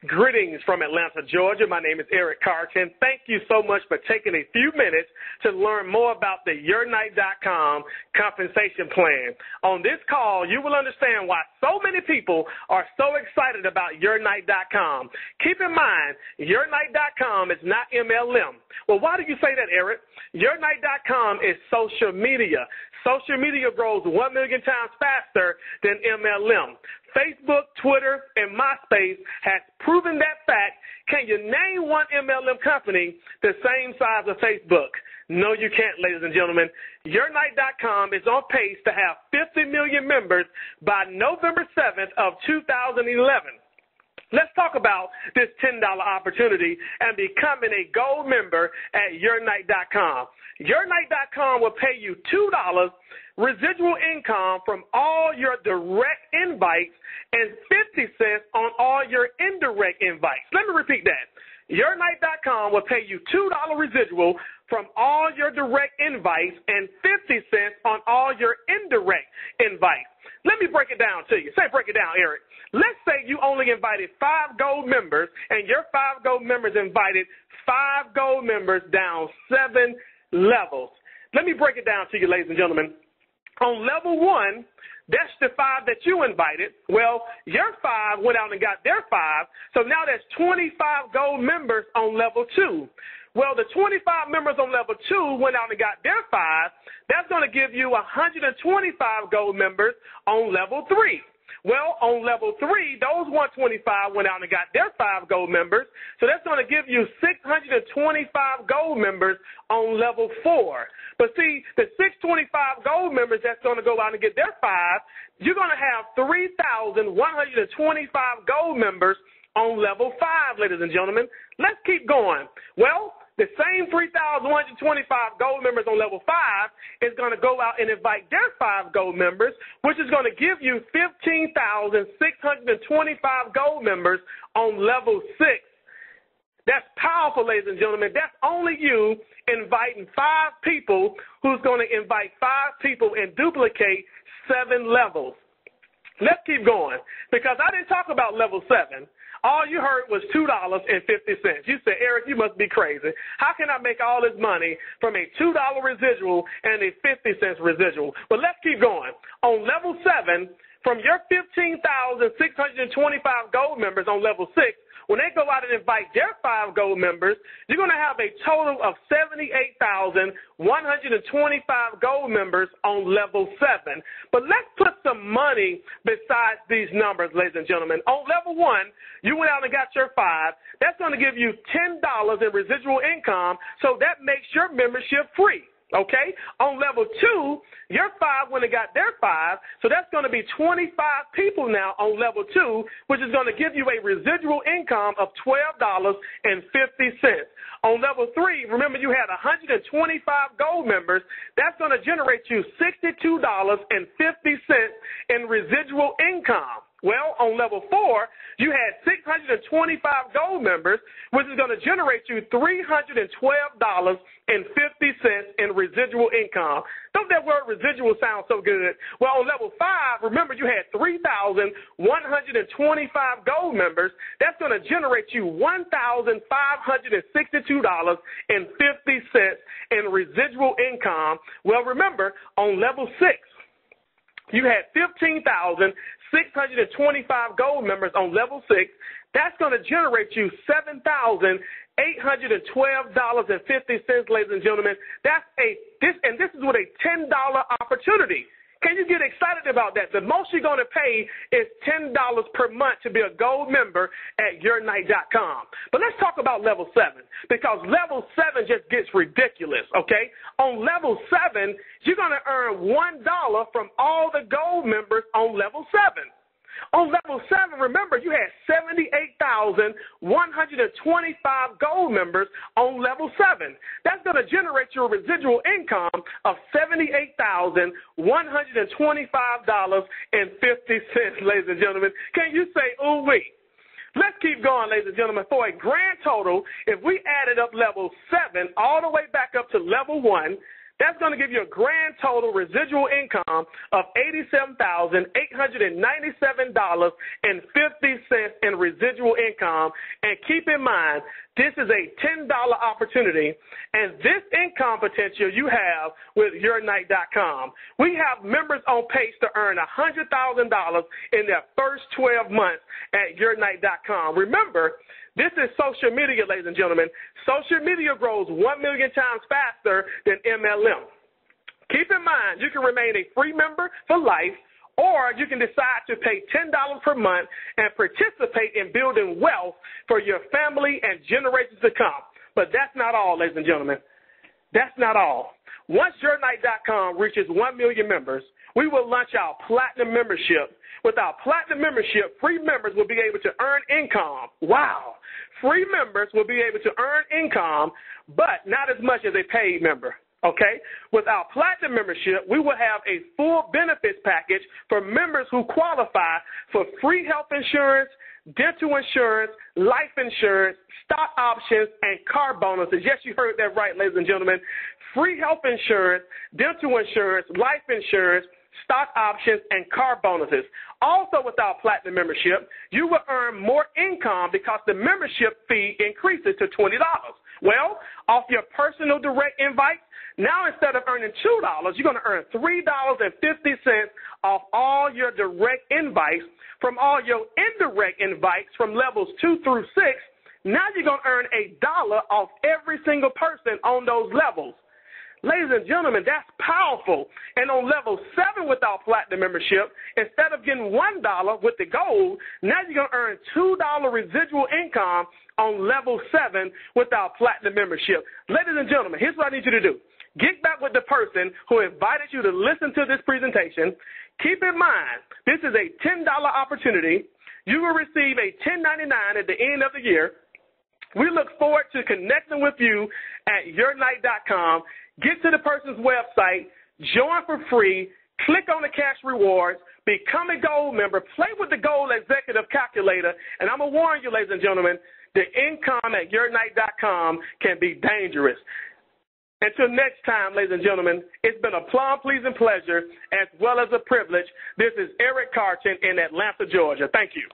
Greetings from Atlanta, Georgia. My name is Eric Carton. Thank you so much for taking a few minutes to learn more about the YourKnight.com compensation plan. On this call, you will understand why so many people are so excited about YourKnight.com. Keep in mind, YourKnight.com is not MLM. Well, why do you say that, Eric? YourKnight.com is social media. Social media grows 1 million times faster than MLM. Facebook, Twitter, and MySpace has proven that fact. Can you name one MLM company the same size as Facebook? No, you can't, ladies and gentlemen. YourKnight.com is on pace to have 50 million members by November 7th of 2011. Let's talk about this $10 opportunity and becoming a gold member at YourKnight.com. YourKnight.com will pay you $2 residual income from all your direct invites and 50 cents on all your indirect invites. Let me repeat that. YourKnight.com will pay you $2 residual from all your direct invites and 50 cents on all your indirect invites. Let me break it down to you. Say, break it down, Eric. Let's say you only invited 5 gold members, and your 5 gold members invited 5 gold members down 7 levels. Let me break it down to you, ladies and gentlemen. On level 1, that's the 5 that you invited. Well, your 5 went out and got their 5, so now there's 25 gold members on level 2. Well, the 25 members on level 2 went out and got their 5. That's going to give you 125 gold members on level 3. Well, on level 3, those 125 went out and got their 5 gold members. So that's going to give you 625 gold members on level 4. But see, the 625 gold members that's going to go out and get their 5, you're going to have 3,125 gold members on level 5, ladies and gentlemen. Let's keep going. Well, the same 3,125 gold members on level 5 is going to go out and invite their 5 gold members, which is going to give you 15,625 gold members on level 6. That's powerful, ladies and gentlemen. That's only you inviting 5 people who's going to invite 5 people and duplicate 7 levels. Let's keep going, because I didn't talk about level 7. All you heard was $2.50. You said, Eric, you must be crazy. How can I make all this money from a $2 residual and a 50 cents residual? Well, let's keep going. On level 7, from your 15,625 gold members on level 6, when they go out and invite their 5 gold members, you're going to have a total of 78,125 gold members on level 7. But let's put some money besides these numbers, ladies and gentlemen. On level 1, you went out and got your 5. That's going to give you $10 in residual income, so that makes your membership free. Okay? On level 2, your 5 went and got their 5, so that's going to be 25 people now on level 2, which is going to give you a residual income of $12.50. On level 3, remember you had 125 gold members. That's going to generate you $62.50 in residual income. Well, on level 4, you had 625 gold members, which is going to generate you $312.50 in residual income. Don't that word residual sound so good? Well, on level 5, remember you had 3,125 gold members. That's going to generate you $1,562.50 in residual income. Well, remember, on level 6, you had 15,625 gold members on level 6. That's going to generate you $7,812.50, ladies and gentlemen. This is with a $10 opportunity. Can you get excited about that? The most you're going to pay is $10 per month to be a gold member at YourKnight.com. But let's talk about level 7, because level 7 just gets ridiculous, okay? On level 7, you're going to earn $1 from all the gold members on level 7. On level 7, remember, you had 78,125 gold members on level 7. That's going to generate your residual income of $78,125.50, ladies and gentlemen. Can you say, ooh-wee? Let's keep going, ladies and gentlemen. For a grand total, if we added up level 7 all the way back up to level 1, That's going to give you a grand total residual income of $87,897.50 in residual income. And keep in mind, this is a $10 opportunity, and this income potential you have with YourNight.com. We have members on pace to earn $100,000 in their first 12 months at YourNight.com. Remember, this is social media, ladies and gentlemen. Social media grows 1 million times faster than MLM. Keep in mind, you can remain a free member for life, or you can decide to pay $10 per month and participate in building wealth for your family and generations to come. But that's not all, ladies and gentlemen. That's not all. Once YourNight.com reaches 1 million members, we will launch our Platinum membership. With our Platinum membership, free members will be able to earn income. Wow. Free members will be able to earn income, but not as much as a paid member. Okay? With our Platinum membership, we will have a full benefits package for members who qualify for free health insurance, dental insurance, life insurance, stock options, and car bonuses. Yes, you heard that right, ladies and gentlemen. Free health insurance, dental insurance, life insurance, stock options, and car bonuses. Also, with our Platinum membership, you will earn more income because the membership fee increases to $20. Well, off your personal direct invites, now instead of earning $2, you're going to earn $3.50 off all your direct invites. From all your indirect invites from levels 2 through 6, now you're going to earn $1 off every single person on those levels. Ladies and gentlemen, that's powerful. And on level 7 with our Platinum membership, instead of getting $1 with the gold, now you're going to earn $2 residual income on level 7 with our Platinum membership. Ladies and gentlemen, here's what I need you to do. Get back with the person who invited you to listen to this presentation. Keep in mind, this is a $10 opportunity. You will receive a $10.99 at the end of the year. We look forward to connecting with you at YourNight.com. Get to the person's website, join for free, click on the cash rewards, become a gold member, play with the Gold Executive Calculator, and I'm going to warn you, ladies and gentlemen, the income at YourNight.com can be dangerous. Until next time, ladies and gentlemen, it's been a plum-pleasing pleasure as well as a privilege. This is Eric Carton in Atlanta, Georgia. Thank you.